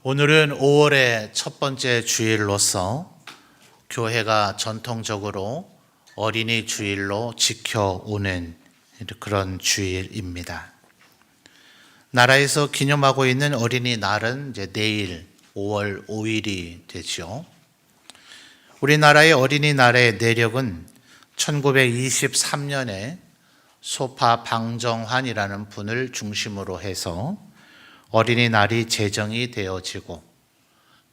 오늘은 5월의 첫 번째 주일로서 교회가 전통적으로 어린이 주일로 지켜오는 그런 주일입니다. 나라에서 기념하고 있는 어린이날은 이제 내일 5월 5일이 되죠. 우리나라의 어린이날의 내력은 1923년에 소파 방정환이라는 분을 중심으로 해서 어린이날이 제정이 되어지고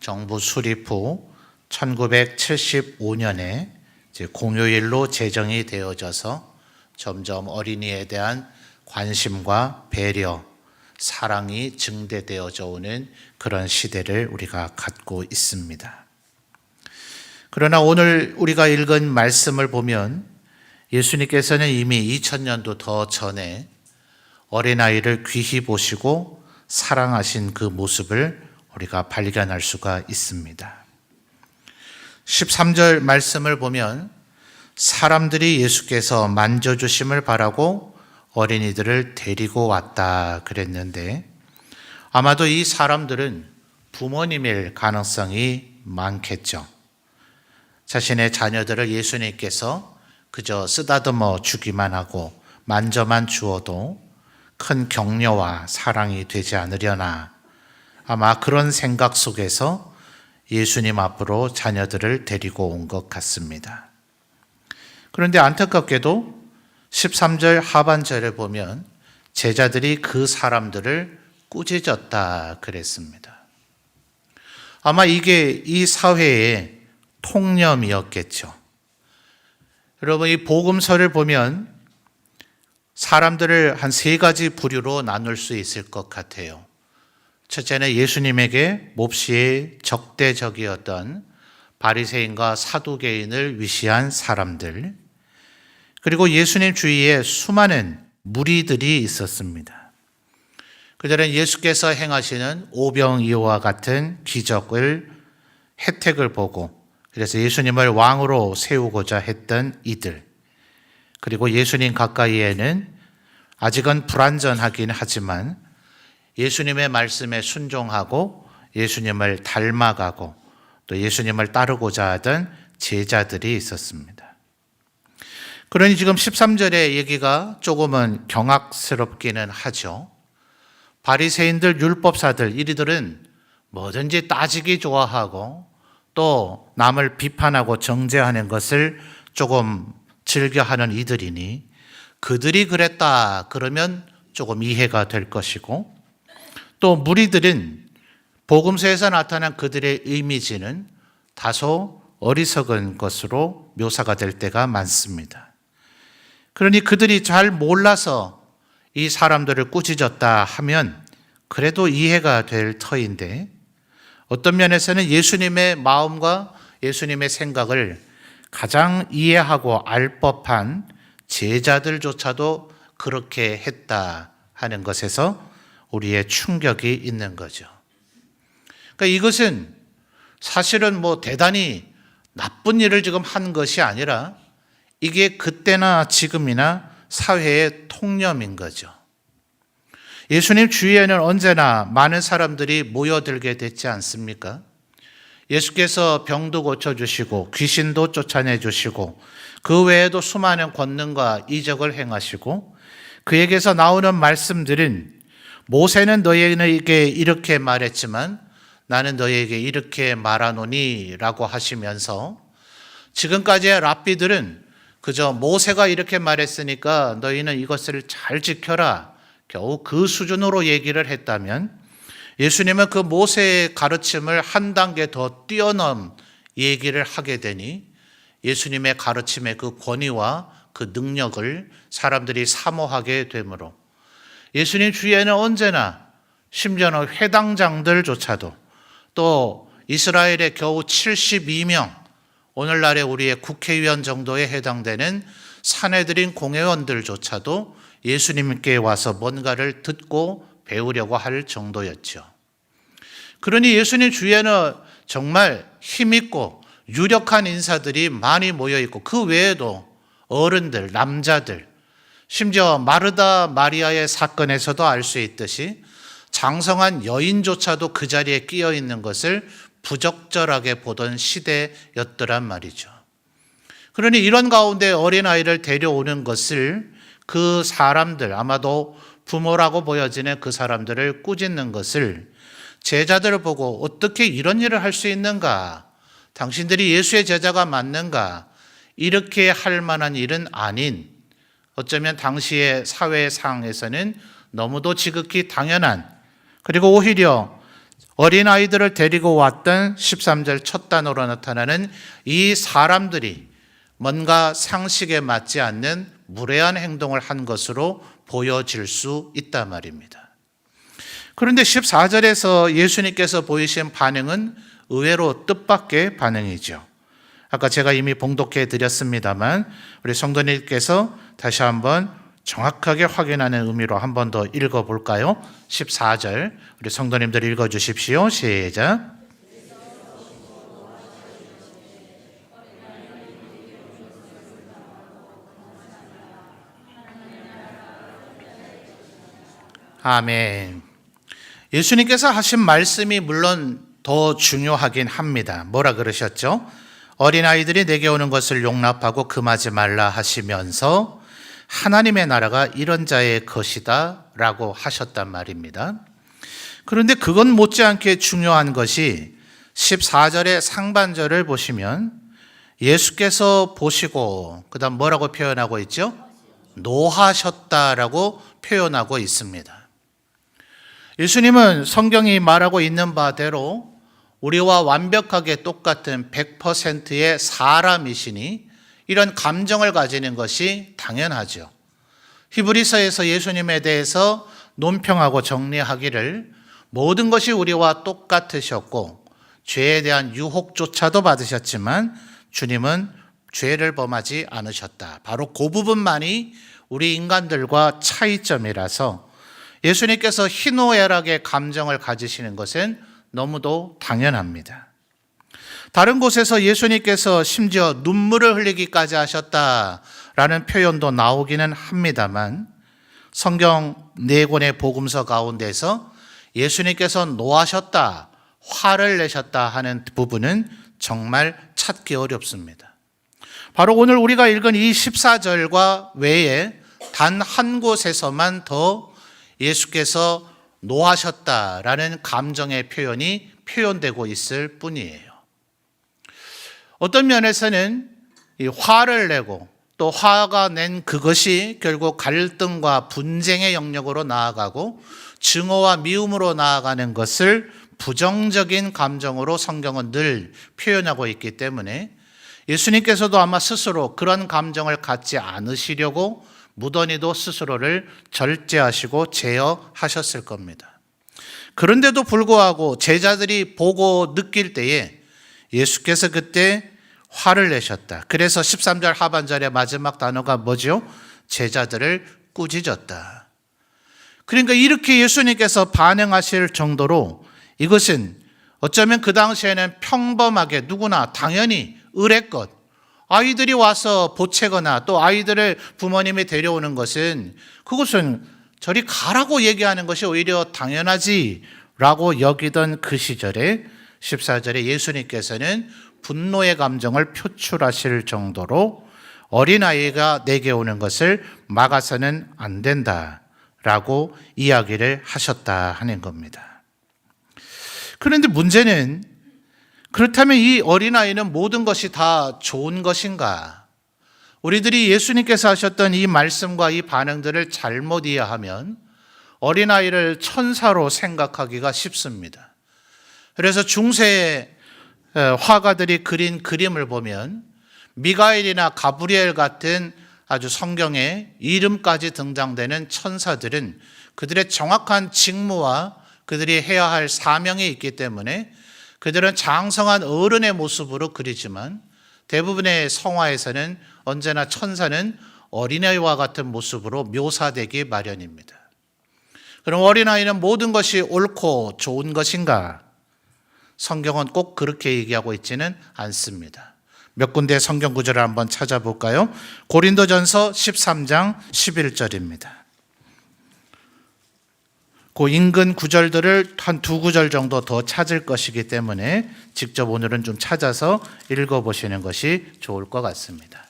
정부 수립 후 1975년에 공휴일로 제정이 되어져서 점점 어린이에 대한 관심과 배려, 사랑이 증대되어져 오는 그런 시대를 우리가 갖고 있습니다. 그러나 오늘 우리가 읽은 말씀을 보면 예수님께서는 이미 2000년도 더 전에 어린아이를 귀히 보시고 사랑하신 그 모습을 우리가 발견할 수가 있습니다. 13절 말씀을 보면 사람들이 예수께서 만져주심을 바라고 어린이들을 데리고 왔다 그랬는데 아마도 이 사람들은 부모님일 가능성이 많겠죠. 자신의 자녀들을 예수님께서 그저 쓰다듬어 주기만 하고 만져만 주어도 큰 격려와 사랑이 되지 않으려나 아마 그런 생각 속에서 예수님 앞으로 자녀들을 데리고 온 것 같습니다. 그런데 안타깝게도 13절 하반절에 보면 제자들이 그 사람들을 꾸짖었다 그랬습니다. 아마 이게 이 사회의 통념이었겠죠. 여러분, 이 복음서를 보면 사람들을 한 세 가지 부류로 나눌 수 있을 것 같아요. 첫째는 예수님에게 몹시 적대적이었던 바리새인과 사두개인을 위시한 사람들, 그리고 예수님 주위에 수많은 무리들이 있었습니다. 그들은 예수께서 행하시는 오병이어와 같은 기적을 혜택을 보고 그래서 예수님을 왕으로 세우고자 했던 이들, 그리고 예수님 가까이에는 아직은 불완전하긴 하지만 예수님의 말씀에 순종하고 예수님을 닮아가고 또 예수님을 따르고자 하던 제자들이 있었습니다. 그러니 지금 13절의 얘기가 조금은 경악스럽기는 하죠. 바리새인들, 율법사들, 이들은 뭐든지 따지기 좋아하고 또 남을 비판하고 정죄하는 것을 조금 즐겨하는 이들이니 그들이 그랬다 그러면 조금 이해가 될 것이고, 또 무리들은 복음서에서 나타난 그들의 이미지는 다소 어리석은 것으로 묘사가 될 때가 많습니다. 그러니 그들이 잘 몰라서 이 사람들을 꾸짖었다 하면 그래도 이해가 될 터인데, 어떤 면에서는 예수님의 마음과 예수님의 생각을 가장 이해하고 알 법한 제자들조차도 그렇게 했다 하는 것에서 우리의 충격이 있는 거죠. 그러니까 이것은 사실은 대단히 나쁜 일을 지금 한 것이 아니라 이게 그때나 지금이나 사회의 통념인 거죠. 예수님 주위에는 언제나 많은 사람들이 모여들게 됐지 않습니까? 예수께서 병도 고쳐주시고 귀신도 쫓아내주시고 그 외에도 수많은 권능과 이적을 행하시고 그에게서 나오는 말씀들은 모세는 너희에게 이렇게 말했지만 나는 너희에게 이렇게 말하노니 라고 하시면서 지금까지의 랍비들은 그저 모세가 이렇게 말했으니까 너희는 이것을 잘 지켜라 겨우 그 수준으로 얘기를 했다면 예수님은 그 모세의 가르침을 한 단계 더 뛰어넘 얘기를 하게 되니 예수님의 가르침의 그 권위와 그 능력을 사람들이 사모하게 되므로 예수님 주위에는 언제나 심지어는 회당장들조차도 또 이스라엘의 겨우 72명, 오늘날의 우리의 국회의원 정도에 해당되는 산헤드린 공회원들조차도 예수님께 와서 뭔가를 듣고 배우려고 할 정도였죠. 그러니 예수님 주위에는 정말 힘있고 유력한 인사들이 많이 모여있고 그 외에도 어른들, 남자들, 심지어 마르다 마리아의 사건에서도 알 수 있듯이 장성한 여인조차도 그 자리에 끼어 있는 것을 부적절하게 보던 시대였더란 말이죠. 그러니 이런 가운데 어린아이를 데려오는 것을 그 사람들, 아마도 부모라고 보여지는 그 사람들을 꾸짖는 것을 제자들을 보고 어떻게 이런 일을 할 수 있는가? 당신들이 예수의 제자가 맞는가? 이렇게 할 만한 일은 아닌, 어쩌면 당시의 사회 상에서는 너무도 지극히 당연한, 그리고 오히려 어린아이들을 데리고 왔던 13절 첫 단어로 나타나는 이 사람들이 뭔가 상식에 맞지 않는 무례한 행동을 한 것으로 보여질 수 있단 말입니다. 그런데 14절에서 예수님께서 보이신 반응은 의외로 뜻밖의 반응이죠. 아까 제가 이미 봉독해 드렸습니다만 우리 성도님께서 다시 한번 정확하게 확인하는 의미로 한 번 더 읽어볼까요? 14절 우리 성도님들 읽어주십시오. 시작. 아멘. 예수님께서 하신 말씀이 물론 더 중요하긴 합니다. 뭐라 그러셨죠? 어린아이들이 내게 오는 것을 용납하고 금하지 말라 하시면서 하나님의 나라가 이런 자의 것이다 라고 하셨단 말입니다. 그런데 그건 못지않게 중요한 것이 14절의 상반절을 보시면 예수께서 보시고 그 다음 뭐라고 표현하고 있죠? 노하셨다라고 표현하고 있습니다. 예수님은 성경이 말하고 있는 바대로 우리와 완벽하게 똑같은 100%의 사람이시니 이런 감정을 가지는 것이 당연하죠. 히브리서에서 예수님에 대해서 논평하고 정리하기를 모든 것이 우리와 똑같으셨고 죄에 대한 유혹조차도 받으셨지만 주님은 죄를 범하지 않으셨다. 바로 그 부분만이 우리 인간들과 차이점이라서 예수님께서 희노애락의 감정을 가지시는 것은 너무도 당연합니다. 다른 곳에서 예수님께서 심지어 눈물을 흘리기까지 하셨다라는 표현도 나오기는 합니다만 성경 4권의 복음서 가운데서 예수님께서 노하셨다, 화를 내셨다 하는 부분은 정말 찾기 어렵습니다. 바로 오늘 우리가 읽은 이 14절과 외에 단 한 곳에서만 더 예수께서 노하셨다라는 감정의 표현이 표현되고 있을 뿐이에요. 어떤 면에서는 이 화를 내고 또 화가 낸 그것이 결국 갈등과 분쟁의 영역으로 나아가고 증오와 미움으로 나아가는 것을 부정적인 감정으로 성경은 늘 표현하고 있기 때문에 예수님께서도 아마 스스로 그런 감정을 갖지 않으시려고 무던히도 스스로를 절제하시고 제어하셨을 겁니다. 그런데도 불구하고 제자들이 보고 느낄 때에 예수께서 그때 화를 내셨다. 그래서 13절 하반절의 마지막 단어가 뭐죠? 제자들을 꾸짖었다. 그러니까 이렇게 예수님께서 반응하실 정도로 이것은 어쩌면 그 당시에는 평범하게 누구나 당연히 의례껏 아이들이 와서 보채거나 또 아이들을 부모님이 데려오는 것은 그것은 저리 가라고 얘기하는 것이 오히려 당연하지라고 여기던 그 시절에 14절에 예수님께서는 분노의 감정을 표출하실 정도로 어린아이가 내게 오는 것을 막아서는 안 된다라고 이야기를 하셨다 하는 겁니다. 그런데 문제는 그렇다면 이 어린아이는 모든 것이 다 좋은 것인가? 우리들이 예수님께서 하셨던 이 말씀과 이 반응들을 잘못 이해하면 어린아이를 천사로 생각하기가 쉽습니다. 그래서 중세의 화가들이 그린 그림을 보면 미가엘이나 가브리엘 같은 아주 성경에 이름까지 등장되는 천사들은 그들의 정확한 직무와 그들이 해야 할 사명이 있기 때문에 그들은 장성한 어른의 모습으로 그리지만 대부분의 성화에서는 언제나 천사는 어린아이와 같은 모습으로 묘사되기 마련입니다. 그럼 어린아이는 모든 것이 옳고 좋은 것인가? 성경은 꼭 그렇게 얘기하고 있지는 않습니다. 몇 군데 성경 구절을 한번 찾아볼까요? 고린도전서 13장 11절입니다. 그 인근 구절들을 한 두 구절 정도 더 찾을 것이기 때문에 직접 오늘은 좀 찾아서 읽어보시는 것이 좋을 것 같습니다.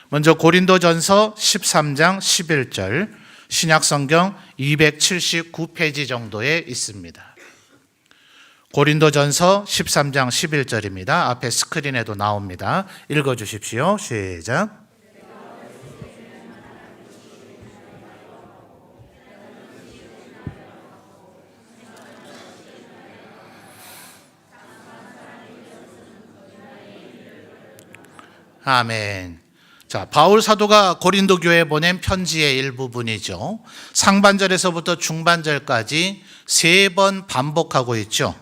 먼저 고린도전서 13장 11절, 신약성경 279페이지 정도에 있습니다. 고린도전서 13장 11절입니다. 앞에 스크린에도 나옵니다. 읽어주십시오. 시작. 아멘. 자, 바울 사도가 고린도 교회에 보낸 편지의 일부분이죠. 상반절에서부터 중반절까지 3번 반복하고 있죠.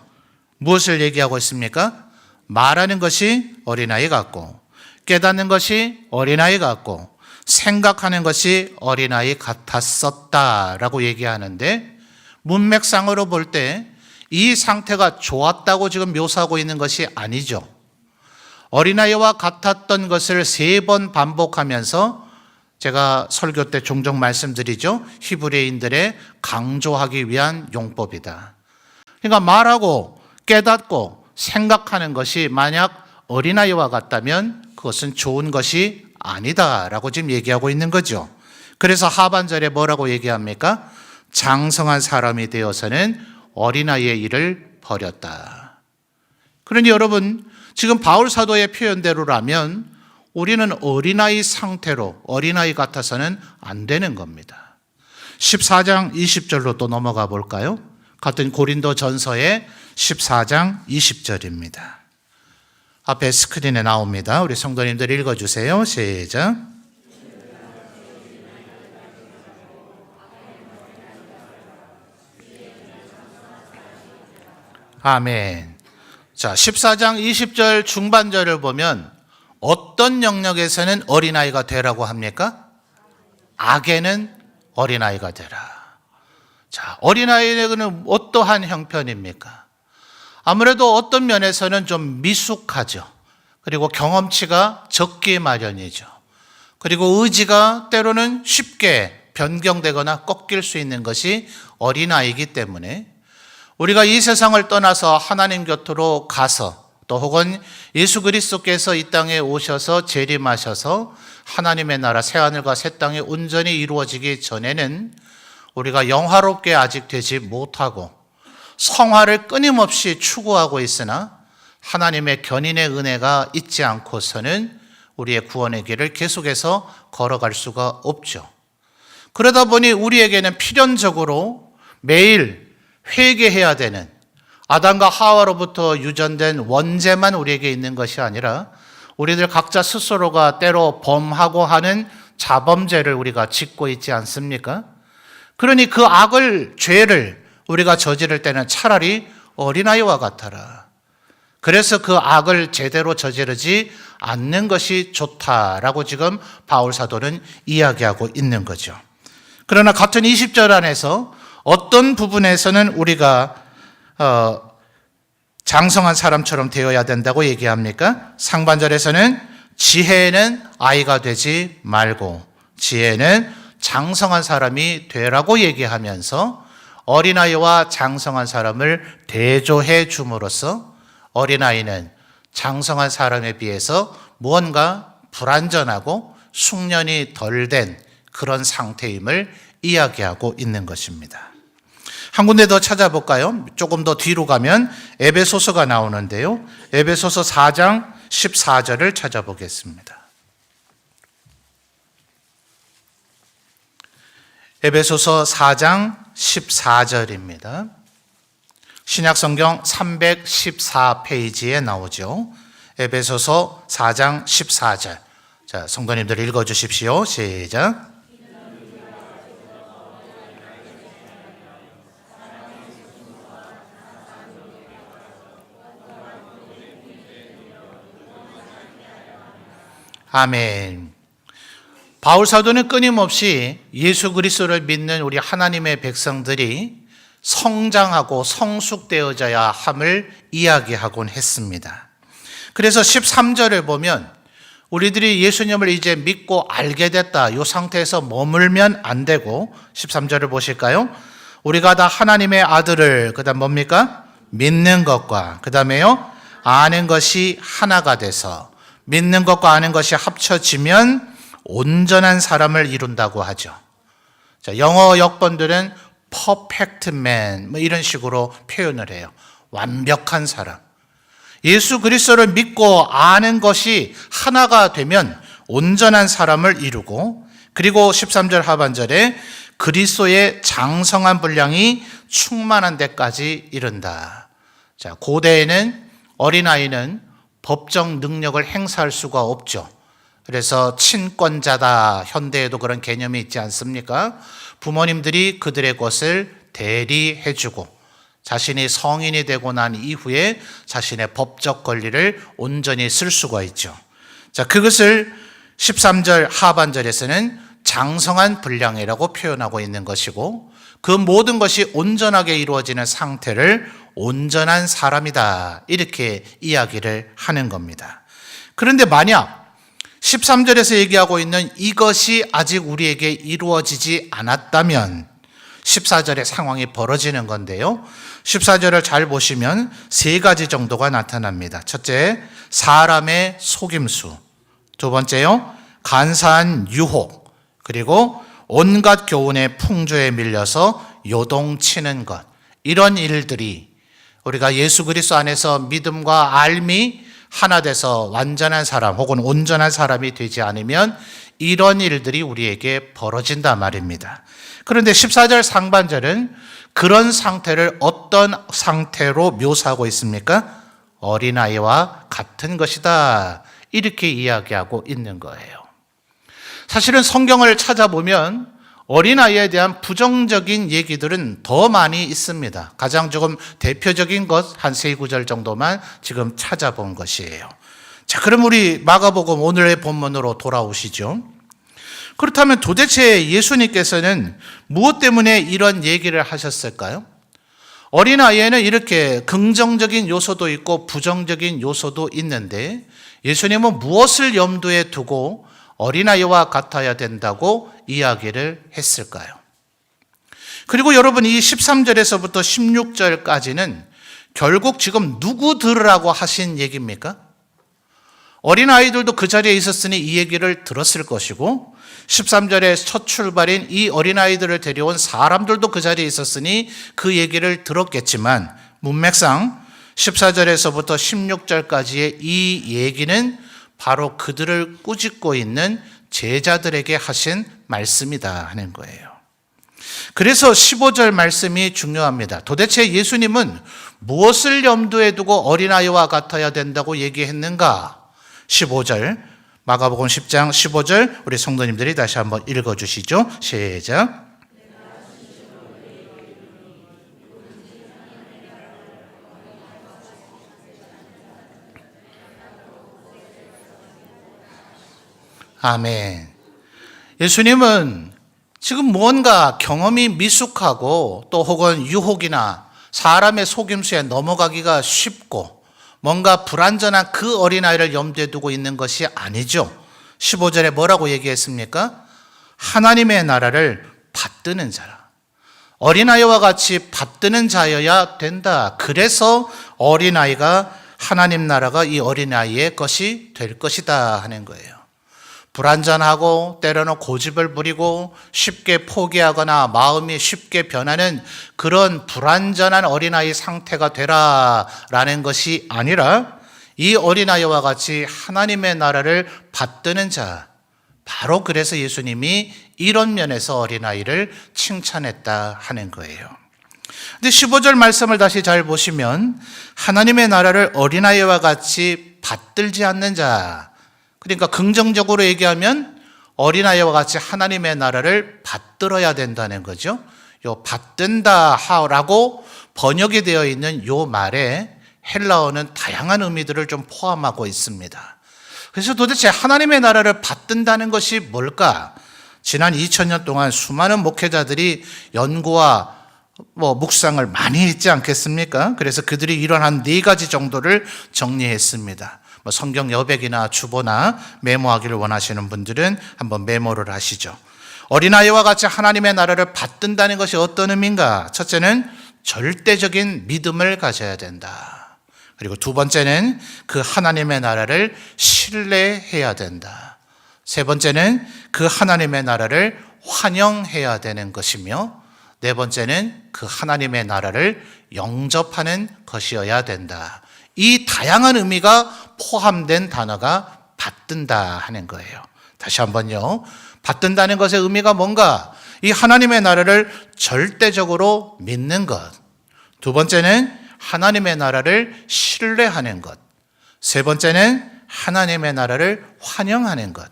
무엇을 얘기하고 있습니까? 말하는 것이 어린아이 같고, 깨닫는 것이 어린아이 같고, 생각하는 것이 어린아이 같았었다라고 얘기하는데, 문맥상으로 볼 때 이 상태가 좋았다고 지금 묘사하고 있는 것이 아니죠. 어린아이와 같았던 것을 3번 반복하면서 제가 설교 때 종종 말씀드리죠. 히브리인들의 강조하기 위한 용법이다. 그러니까 말하고 깨닫고 생각하는 것이 만약 어린아이와 같다면 그것은 좋은 것이 아니다라고 지금 얘기하고 있는 거죠. 그래서 하반절에 뭐라고 얘기합니까? 장성한 사람이 되어서는 어린아이의 일을 버렸다. 그러니 여러분, 지금 바울 사도의 표현대로라면 우리는 어린아이 상태로, 어린아이 같아서는 안 되는 겁니다. 14장 20절로 또 넘어가 볼까요? 같은 고린도 전서의 14장 20절입니다. 앞에 스크린에 나옵니다. 우리 성도님들 읽어주세요. 시작. 아멘. 자, 14장 20절 중반절을 보면 어떤 영역에서는 어린아이가 되라고 합니까? 악에는 어린아이가 되라. 자, 어린아이는 어떠한 형편입니까? 아무래도 어떤 면에서는 좀 미숙하죠. 그리고 경험치가 적기 마련이죠. 그리고 의지가 때로는 쉽게 변경되거나 꺾일 수 있는 것이 어린아이이기 때문에 우리가 이 세상을 떠나서 하나님 곁으로 가서 또 혹은 예수 그리스도께서 이 땅에 오셔서 재림하셔서 하나님의 나라 새하늘과 새 땅이 온전히 이루어지기 전에는 우리가 영화롭게 아직 되지 못하고 성화를 끊임없이 추구하고 있으나 하나님의 견인의 은혜가 있지 않고서는 우리의 구원의 길을 계속해서 걸어갈 수가 없죠. 그러다 보니 우리에게는 필연적으로 매일 회개해야 되는 아담과 하와로부터 유전된 원죄만 우리에게 있는 것이 아니라 우리들 각자 스스로가 때로 범하고 하는 자범죄를 우리가 짓고 있지 않습니까? 그러니 그 악을, 죄를 우리가 저지를 때는 차라리 어린아이와 같아라. 그래서 그 악을 제대로 저지르지 않는 것이 좋다라고 지금 바울 사도는 이야기하고 있는 거죠. 그러나 같은 20절 안에서 어떤 부분에서는 우리가 장성한 사람처럼 되어야 된다고 얘기합니까? 상반절에서는 지혜에는 아이가 되지 말고 지혜는 장성한 사람이 되라고 얘기하면서 어린아이와 장성한 사람을 대조해 줌으로써 어린아이는 장성한 사람에 비해서 무언가 불완전하고 숙련이 덜 된 그런 상태임을 이야기하고 있는 것입니다. 한 군데 더 찾아볼까요? 조금 더 뒤로 가면 에베소서가 나오는데요. 에베소서 4장 14절을 찾아보겠습니다. 에베소서 4장 14절입니다. 신약성경 314페이지에 나오죠. 에베소서 4장 14절. 자, 성도님들 읽어주십시오. 시작. 아멘. 바울 사도는 끊임없이 예수 그리스도를 믿는 우리 하나님의 백성들이 성장하고 성숙되어져야 함을 이야기하곤 했습니다. 그래서 13절을 보면 우리들이 예수님을 이제 믿고 알게 됐다. 이 상태에서 머물면 안 되고 13절을 보실까요? 우리가 다 하나님의 아들을 그다음 뭡니까? 믿는 것과 그다음에요 아는 것이 하나가 돼서 믿는 것과 아는 것이 합쳐지면 온전한 사람을 이룬다고 하죠. 자, 영어 역본들은 perfect man 뭐 이런 식으로 표현을 해요. 완벽한 사람. 예수 그리스도를 믿고 아는 것이 하나가 되면 온전한 사람을 이루고 그리고 13절 하반절에 그리스도의 장성한 분량이 충만한 데까지 이른다. 자, 고대에는 어린아이는 법적 능력을 행사할 수가 없죠. 그래서 친권자다. 현대에도 그런 개념이 있지 않습니까? 부모님들이 그들의 것을 대리해주고 자신이 성인이 되고 난 이후에 자신의 법적 권리를 온전히 쓸 수가 있죠. 자, 그것을 13절 하반절에서는 장성한 분량이라고 표현하고 있는 것이고 그 모든 것이 온전하게 이루어지는 상태를 온전한 사람이다. 이렇게 이야기를 하는 겁니다. 그런데 만약 13절에서 얘기하고 있는 이것이 아직 우리에게 이루어지지 않았다면 14절의 상황이 벌어지는 건데요. 14절을 잘 보시면 세 가지 정도가 나타납니다. 첫째, 사람의 속임수. 두 번째요, 간사한 유혹. 그리고 온갖 교훈의 풍조에 밀려서 요동치는 것. 이런 일들이 우리가 예수 그리스도 안에서 믿음과 알미 하나 돼서 완전한 사람 혹은 온전한 사람이 되지 않으면 이런 일들이 우리에게 벌어진단 말입니다. 그런데 14절 상반절은 그런 상태를 어떤 상태로 묘사하고 있습니까? 어린아이와 같은 것이다. 이렇게 이야기하고 있는 거예요. 사실은 성경을 찾아보면 어린아이에 대한 부정적인 얘기들은 더 많이 있습니다. 가장 조금 대표적인 것 한 세 구절 정도만 지금 찾아본 것이에요. 자, 그럼 우리 마가복음 오늘의 본문으로 돌아오시죠. 그렇다면 도대체 예수님께서는 무엇 때문에 이런 얘기를 하셨을까요? 어린아이에는 이렇게 긍정적인 요소도 있고 부정적인 요소도 있는데 예수님은 무엇을 염두에 두고 어린아이와 같아야 된다고 이야기를 했을까요? 그리고 여러분 이 13절에서부터 16절까지는 결국 지금 누구 들으라고 하신 얘기입니까? 어린아이들도 그 자리에 있었으니 이 얘기를 들었을 것이고 13절의 첫 출발인 이 어린아이들을 데려온 사람들도 그 자리에 있었으니 그 얘기를 들었겠지만 문맥상 14절에서부터 16절까지의 이 얘기는 바로 그들을 꾸짖고 있는 제자들에게 하신 말씀이다 하는 거예요. 그래서 15절 말씀이 중요합니다. 도대체 예수님은 무엇을 염두에 두고 어린아이와 같아야 된다고 얘기했는가? 15절 마가복음 10장 15절 우리 성도님들이 다시 한번 읽어주시죠. 시작. 아멘. 예수님은 지금 뭔가 경험이 미숙하고 또 혹은 유혹이나 사람의 속임수에 넘어가기가 쉽고 뭔가 불완전한 그 어린아이를 염두에 두고 있는 것이 아니죠. 15절에 뭐라고 얘기했습니까? 하나님의 나라를 받드는 자라. 어린아이와 같이 받드는 자여야 된다. 그래서 어린아이가 하나님 나라가 이 어린아이의 것이 될 것이다 하는 거예요. 불완전하고 때로는 고집을 부리고 쉽게 포기하거나 마음이 쉽게 변하는 그런 불완전한 어린아이 상태가 되라라는 것이 아니라 이 어린아이와 같이 하나님의 나라를 받드는 자, 바로 그래서 예수님이 이런 면에서 어린아이를 칭찬했다 하는 거예요. 근데 15절 말씀을 다시 잘 보시면 하나님의 나라를 어린아이와 같이 받들지 않는 자, 그러니까 긍정적으로 얘기하면 어린아이와 같이 하나님의 나라를 받들어야 된다는 거죠. 요 받든다라고 번역이 되어 있는 요 말에 헬라어는 다양한 의미들을 좀 포함하고 있습니다. 그래서 도대체 하나님의 나라를 받든다는 것이 뭘까? 지난 2000년 동안 수많은 목회자들이 연구와 묵상을 많이 했지 않겠습니까? 그래서 그들이 이런 한 4가지 정도를 정리했습니다. 성경 여백이나 주보나 메모하기를 원하시는 분들은 한번 메모를 하시죠. 어린아이와 같이 하나님의 나라를 받든다는 것이 어떤 의미인가? 첫째는 절대적인 믿음을 가져야 된다. 그리고 두 번째는 그 하나님의 나라를 신뢰해야 된다. 세 번째는 그 하나님의 나라를 환영해야 되는 것이며, 네 번째는 그 하나님의 나라를 영접하는 것이어야 된다. 이 다양한 의미가 포함된 단어가 받든다 하는 거예요. 다시 한번요. 받든다는 것의 의미가 뭔가? 이 하나님의 나라를 절대적으로 믿는 것. 두 번째는 하나님의 나라를 신뢰하는 것. 세 번째는 하나님의 나라를 환영하는 것.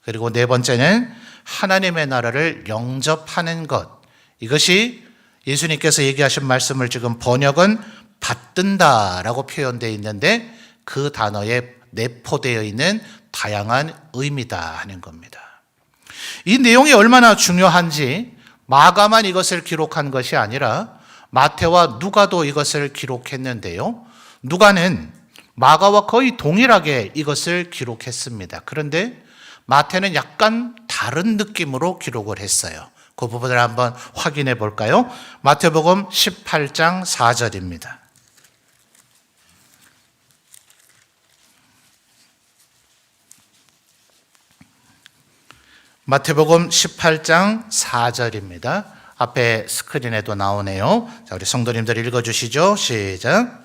그리고 네 번째는 하나님의 나라를 영접하는 것. 이것이 예수님께서 얘기하신 말씀을 지금 번역은 받든다라고 표현되어 있는데 그 단어에 내포되어 있는 다양한 의미다 하는 겁니다. 이 내용이 얼마나 중요한지 마가만 이것을 기록한 것이 아니라 마태와 누가도 이것을 기록했는데요. 누가는 마가와 거의 동일하게 이것을 기록했습니다. 그런데 마태는 약간 다른 느낌으로 기록을 했어요. 그 부분을 한번 확인해 볼까요? 마태복음 18장 4절입니다. 마태복음 18장 4절입니다. 앞에 스크린에도 나오네요. 자, 우리 성도님들 읽어주시죠. 시작.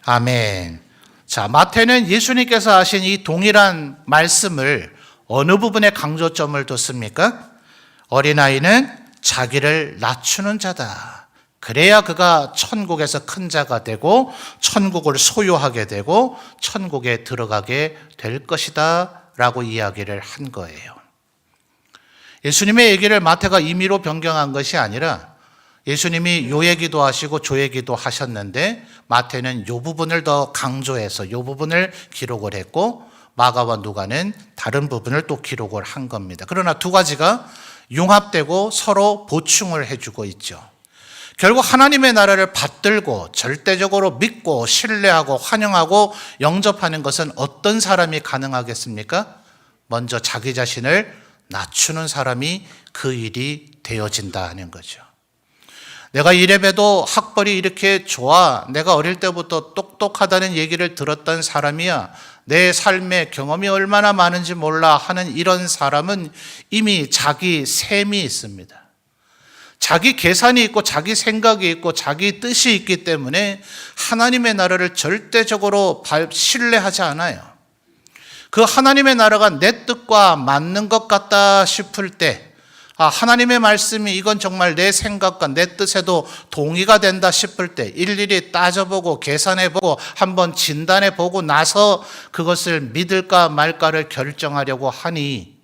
아멘. 자, 마태는 예수님께서 하신 이 동일한 말씀을 어느 부분에 강조점을 뒀습니까? 어린아이는 자기를 낮추는 자다. 그래야 그가 천국에서 큰 자가 되고 천국을 소유하게 되고 천국에 들어가게 될 것이다 라고 이야기를 한 거예요. 예수님의 얘기를 마태가 임의로 변경한 것이 아니라 예수님이 요 얘기도 하시고 저 얘기도 하셨는데 마태는 이 부분을 더 강조해서 이 부분을 기록을 했고 마가와 누가는 다른 부분을 또 기록을 한 겁니다. 그러나 두 가지가 융합되고 서로 보충을 해주고 있죠. 결국 하나님의 나라를 받들고 절대적으로 믿고 신뢰하고 환영하고 영접하는 것은 어떤 사람이 가능하겠습니까? 먼저 자기 자신을 낮추는 사람이 그 일이 되어진다 하는 거죠. 내가 이래봬도 학벌이 이렇게 좋아, 내가 어릴 때부터 똑똑하다는 얘기를 들었던 사람이야, 내 삶의 경험이 얼마나 많은지 몰라 하는 이런 사람은 이미 자기 셈이 있습니다. 자기 계산이 있고 자기 생각이 있고 자기 뜻이 있기 때문에 하나님의 나라를 절대적으로 신뢰하지 않아요. 그 하나님의 나라가 내 뜻과 맞는 것 같다 싶을 때, 하나님의 말씀이 이건 정말 내 생각과 내 뜻에도 동의가 된다 싶을 때 일일이 따져보고 계산해보고 한번 진단해보고 나서 그것을 믿을까 말까를 결정하려고 하니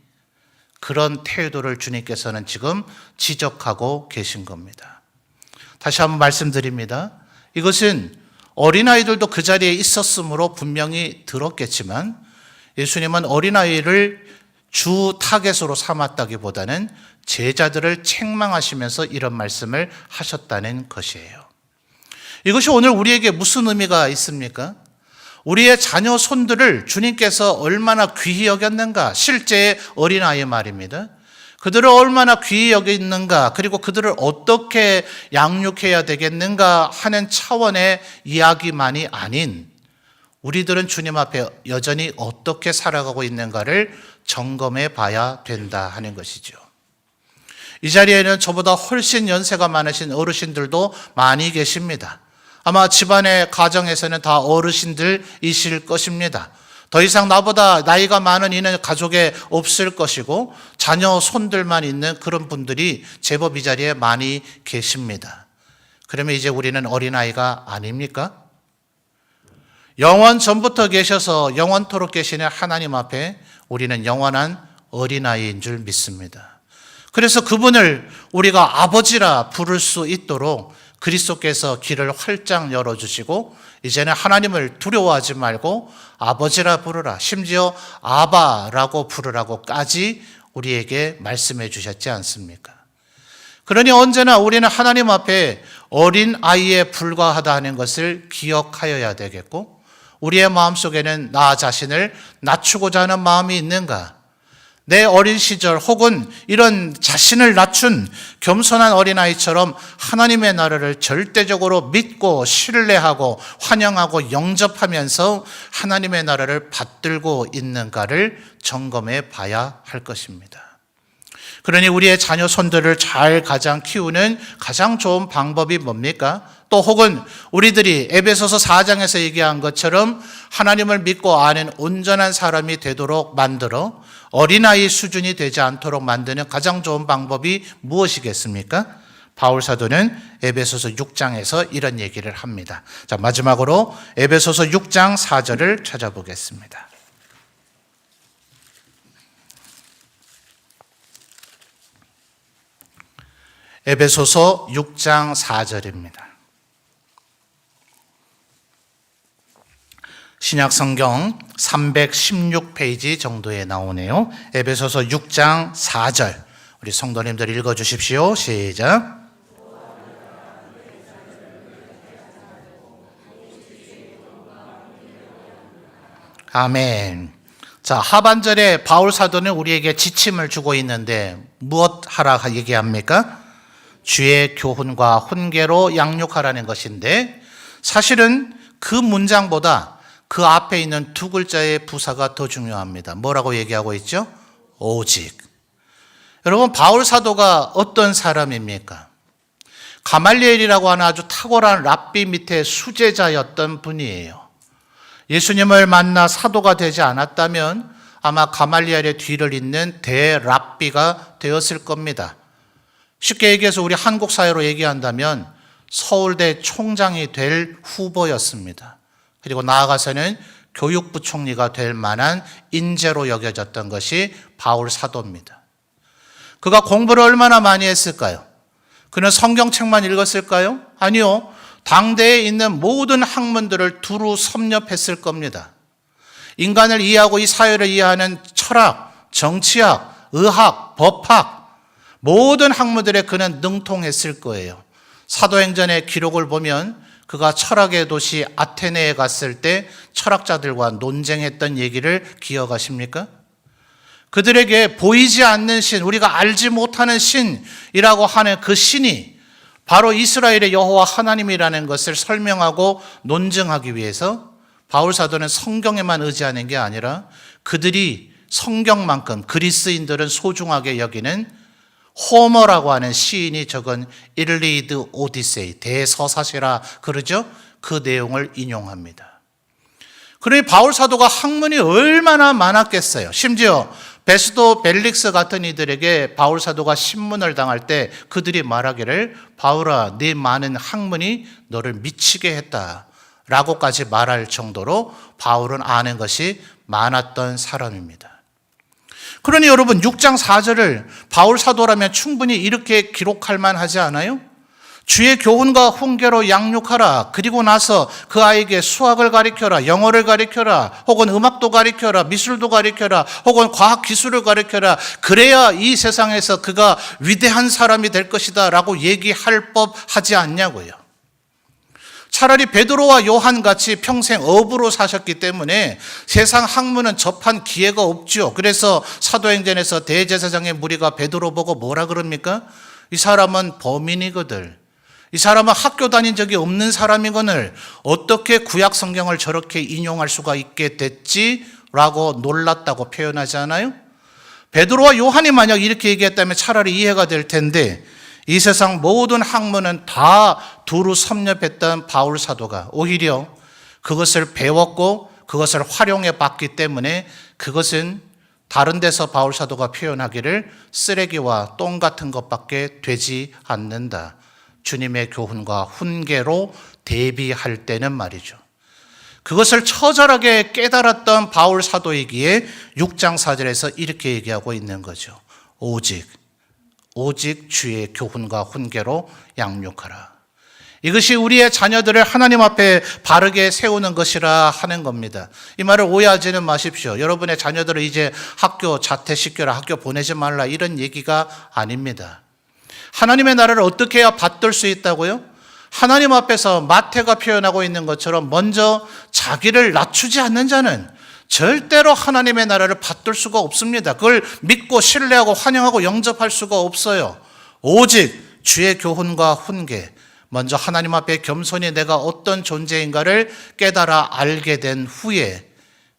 그런 태도를 주님께서는 지금 지적하고 계신 겁니다. 다시 한번 말씀드립니다. 이것은 어린아이들도 그 자리에 있었으므로 분명히 들었겠지만 예수님은 어린아이를 주 타겟으로 삼았다기보다는 제자들을 책망하시면서 이런 말씀을 하셨다는 것이에요. 이것이 오늘 우리에게 무슨 의미가 있습니까? 우리의 자녀 손들을 주님께서 얼마나 귀히 여겼는가, 실제 어린아이 말입니다. 그들을 얼마나 귀히 여겼는가, 그리고 그들을 어떻게 양육해야 되겠는가 하는 차원의 이야기만이 아닌 우리들은 주님 앞에 여전히 어떻게 살아가고 있는가를 점검해 봐야 된다 하는 것이죠. 이 자리에는 저보다 훨씬 연세가 많으신 어르신들도 많이 계십니다. 아마 집안의 가정에서는 다 어르신들이실 것입니다. 더 이상 나보다 나이가 많은 이는 가족에 없을 것이고 자녀 손들만 있는 그런 분들이 제법 이 자리에 많이 계십니다. 그러면 이제 우리는 어린아이가 아닙니까? 영원 전부터 계셔서 영원토록 계시는 하나님 앞에 우리는 영원한 어린아이인 줄 믿습니다. 그래서 그분을 우리가 아버지라 부를 수 있도록 그리스도께서 길을 활짝 열어주시고 이제는 하나님을 두려워하지 말고 아버지라 부르라, 심지어 아바라고 부르라고까지 우리에게 말씀해 주셨지 않습니까? 그러니 언제나 우리는 하나님 앞에 어린아이에 불과하다 하는 것을 기억하여야 되겠고 우리의 마음속에는 나 자신을 낮추고자 하는 마음이 있는가? 내 어린 시절 혹은 이런 자신을 낮춘 겸손한 어린아이처럼 하나님의 나라를 절대적으로 믿고 신뢰하고 환영하고 영접하면서 하나님의 나라를 받들고 있는가를 점검해 봐야 할 것입니다. 그러니 우리의 자녀 손들을 잘 가장 키우는 가장 좋은 방법이 뭡니까? 또 혹은 우리들이 에베소서 4장에서 얘기한 것처럼 하나님을 믿고 아는 온전한 사람이 되도록 만들어 어린아이 수준이 되지 않도록 만드는 가장 좋은 방법이 무엇이겠습니까? 바울 사도는 에베소서 6장에서 이런 얘기를 합니다. 자, 마지막으로 에베소서 6장 4절을 찾아보겠습니다. 에베소서 6장 4절입니다. 신약성경 316페이지 정도에 나오네요. 에베소서 6장 4절. 우리 성도님들 읽어주십시오. 시작. 아멘. 자, 하반절에 바울 사도는 우리에게 지침을 주고 있는데 무엇 하라 얘기합니까? 주의 교훈과 훈계로 양육하라는 것인데 사실은 그 문장보다 그 앞에 있는 두 글자의 부사가 더 중요합니다. 뭐라고 얘기하고 있죠? 오직. 여러분, 바울 사도가 어떤 사람입니까? 가말리엘이라고 하는 아주 탁월한 랍비 밑에 수제자였던 분이에요. 예수님을 만나 사도가 되지 않았다면 아마 가말리엘의 뒤를 잇는 대랍비가 되었을 겁니다. 쉽게 얘기해서 우리 한국 사회로 얘기한다면 서울대 총장이 될 후보였습니다. 그리고 나아가서는 교육부 총리가 될 만한 인재로 여겨졌던 것이 바울 사도입니다. 그가 공부를 얼마나 많이 했을까요? 그는 성경책만 읽었을까요? 아니요. 당대에 있는 모든 학문들을 두루 섭렵했을 겁니다. 인간을 이해하고 이 사회를 이해하는 철학, 정치학, 의학, 법학 모든 학문들에 그는 능통했을 거예요. 사도행전의 기록을 보면 그가 철학의 도시 아테네에 갔을 때 철학자들과 논쟁했던 얘기를 기억하십니까? 그들에게 보이지 않는 신, 우리가 알지 못하는 신이라고 하는 그 신이 바로 이스라엘의 여호와 하나님이라는 것을 설명하고 논증하기 위해서 바울 사도는 성경에만 의지하는 게 아니라 그들이 성경만큼 그리스인들은 소중하게 여기는 호머라고 하는 시인이 적은 일리드 오디세이, 대서사시라 그러죠? 그 내용을 인용합니다. 그러니 바울 사도가 학문이 얼마나 많았겠어요. 심지어 베스도 벨릭스 같은 이들에게 바울 사도가 신문을 당할 때 그들이 말하기를 바울아, 네 많은 학문이 너를 미치게 했다 라고까지 말할 정도로 바울은 아는 것이 많았던 사람입니다. 그러니 여러분 6장 4절을 바울 사도라면 충분히 이렇게 기록할 만하지 않아요? 주의 교훈과 훈계로 양육하라. 그리고 나서 그 아이에게 수학을 가르쳐라, 영어를 가르쳐라, 혹은 음악도 가르쳐라, 미술도 가르쳐라, 혹은 과학기술을 가르쳐라. 그래야 이 세상에서 그가 위대한 사람이 될 것이다 라고 얘기할 법하지 않냐고요. 차라리 베드로와 요한같이 평생 어부로 사셨기 때문에 세상 학문은 접한 기회가 없죠. 그래서 사도행전에서 대제사장의 무리가 베드로 보고 뭐라 그럽니까? 이 사람은 범인이거늘, 이 사람은 학교 다닌 적이 없는 사람이거늘 어떻게 구약 성경을 저렇게 인용할 수가 있게 됐지? 라고 놀랐다고 표현하지 않아요? 베드로와 요한이 만약 이렇게 얘기했다면 차라리 이해가 될 텐데 이 세상 모든 학문은 다 두루 섭렵했던 바울 사도가 오히려 그것을 배웠고 그것을 활용해 봤기 때문에 그것은 다른 데서 바울 사도가 표현하기를 쓰레기와 똥 같은 것밖에 되지 않는다. 주님의 교훈과 훈계로 대비할 때는 말이죠. 그것을 처절하게 깨달았던 바울 사도이기에 6장 4절에서 이렇게 얘기하고 있는 거죠. 오직 주의 교훈과 훈계로 양육하라. 이것이 우리의 자녀들을 하나님 앞에 바르게 세우는 것이라 하는 겁니다. 이 말을 오해하지는 마십시오. 여러분의 자녀들을 이제 학교 자퇴시켜라, 학교 보내지 말라 이런 얘기가 아닙니다. 하나님의 나라를 어떻게 해야 받들 수 있다고요? 하나님 앞에서 마태가 표현하고 있는 것처럼 먼저 자기를 낮추지 않는 자는 절대로 하나님의 나라를 받들 수가 없습니다. 그걸 믿고 신뢰하고 환영하고 영접할 수가 없어요. 오직 주의 교훈과 훈계, 먼저 하나님 앞에 겸손히 내가 어떤 존재인가를 깨달아 알게 된 후에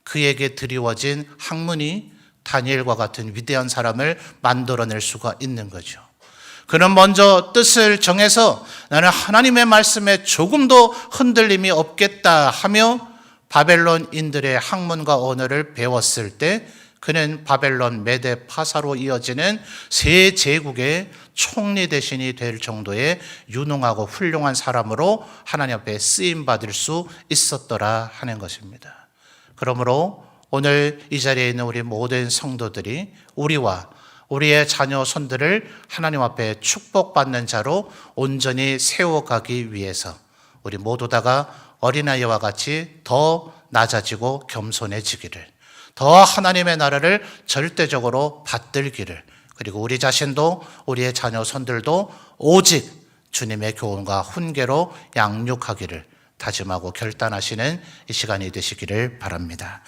그에게 드리워진 학문이 다니엘과 같은 위대한 사람을 만들어낼 수가 있는 거죠. 그는 먼저 뜻을 정해서 나는 하나님의 말씀에 조금도 흔들림이 없겠다 하며 바벨론인들의 학문과 언어를 배웠을 때 그는 바벨론, 메데, 파사로 이어지는 세 제국의 총리 대신이 될 정도의 유능하고 훌륭한 사람으로 하나님 앞에 쓰임받을 수 있었더라 하는 것입니다. 그러므로 오늘 이 자리에 있는 우리 모든 성도들이 우리와 우리의 자녀 손들을 하나님 앞에 축복받는 자로 온전히 세워가기 위해서 우리 모두 다가 어린아이와 같이 더 낮아지고 겸손해지기를, 더 하나님의 나라를 절대적으로 받들기를, 그리고 우리 자신도 우리의 자녀 손들도 오직 주님의 교훈과 훈계로 양육하기를 다짐하고 결단하시는 이 시간이 되시기를 바랍니다.